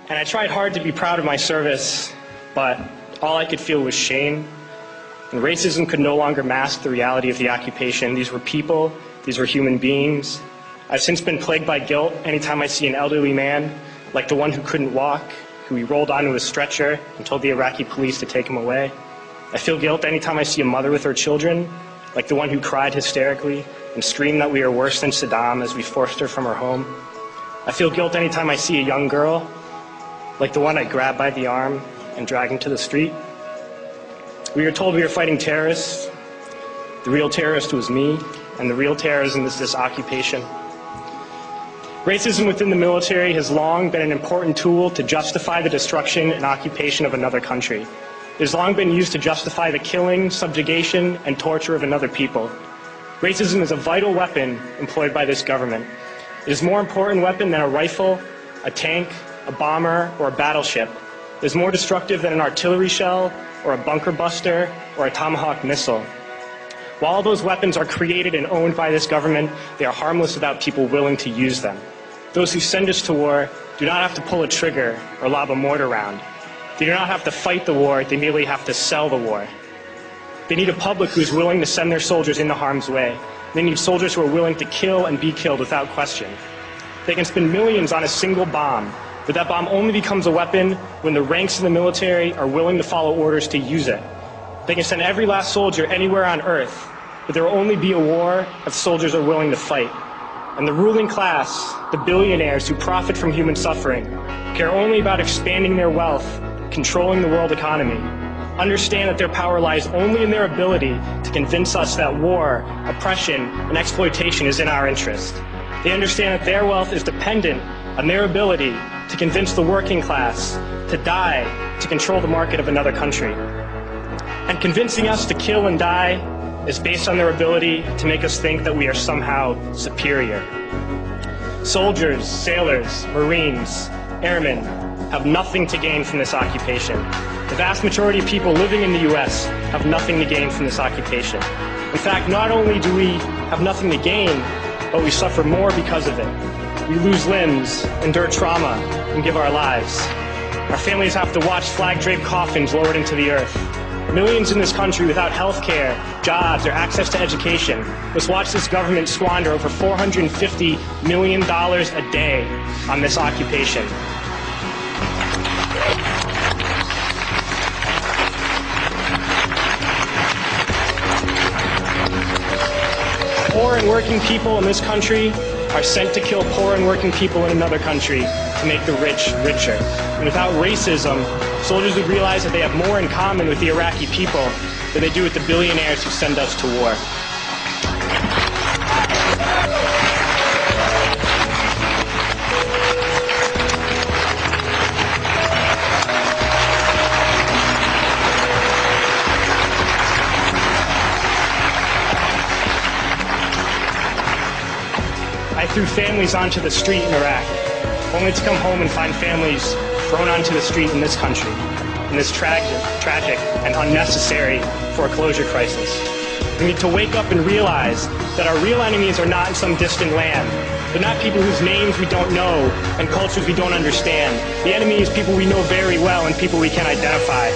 And I tried hard to be proud of my service, but all I could feel was shame. And racism could no longer mask the reality of the occupation. These were people, these were human beings. I've since been plagued by guilt anytime I see an elderly man, like the one who couldn't walk, who we rolled onto a stretcher and told the Iraqi police to take him away. I feel guilt anytime I see a mother with her children, like the one who cried hysterically and screamed that we are worse than Saddam as we forced her from her home. I feel guilt anytime I see a young girl, like the one I grabbed by the arm and dragged into the street. We were told we were fighting terrorists. The real terrorist was me, and the real terrorism is this occupation. Racism within the military has long been an important tool to justify the destruction and occupation of another country. It has long been used to justify the killing, subjugation, and torture of another people. Racism is a vital weapon employed by this government. It is a more important weapon than a rifle, a tank, a bomber, or a battleship. It is more destructive than an artillery shell, or a bunker buster, or a Tomahawk missile. While all those weapons are created and owned by this government, they are harmless without people willing to use them. Those who send us to war do not have to pull a trigger or lob a mortar round. They do not have to fight the war, they merely have to sell the war. They need a public who is willing to send their soldiers into harm's way. They need soldiers who are willing to kill and be killed without question. They can spend millions on a single bomb, but that bomb only becomes a weapon when the ranks of the military are willing to follow orders to use it. They can send every last soldier anywhere on earth, but there will only be a war if soldiers are willing to fight. And the ruling class, the billionaires who profit from human suffering, care only about expanding their wealth, controlling the world economy. Understand that their power lies only in their ability to convince us that war, oppression, and exploitation is in our interest. They understand that their wealth is dependent on their ability to convince the working class to die to control the market of another country. And convincing us to kill and die is based on their ability to make us think that we are somehow superior. Soldiers, sailors, Marines, airmen have nothing to gain from this occupation. The vast majority of people living in the U.S. have nothing to gain from this occupation. In fact, not only do we have nothing to gain, but we suffer more because of it. We lose limbs, endure trauma, and give our lives. Our families have to watch flag-draped coffins lowered into the earth. Millions in this country without health care, jobs, or access to education must watch this government squander over $450 million a day on this occupation. Poor and working people in this country are sent to kill poor and working people in another country to make the rich richer. And without racism, soldiers would realize that they have more in common with the Iraqi people than they do with the billionaires who send us to war. I threw families onto the street in Iraq, only to come home and find families thrown onto the street in this country, in this tragic and unnecessary foreclosure crisis. We need to wake up and realize that our real enemies are not in some distant land. They're not people whose names we don't know and cultures we don't understand. The enemy is people we know very well and people we can identify.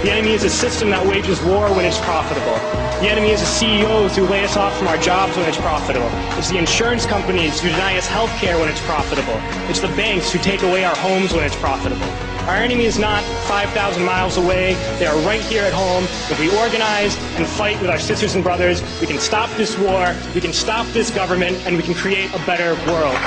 The enemy is a system that wages war when it's profitable. The enemy is the CEOs who lay us off from our jobs when it's profitable. It's the insurance companies who deny us health care when it's profitable. It's the banks who take away our homes when it's profitable. Our enemy is not 5,000 miles away. They are right here at home. If we organize and fight with our sisters and brothers, we can stop this war, we can stop this government, and we can create a better world.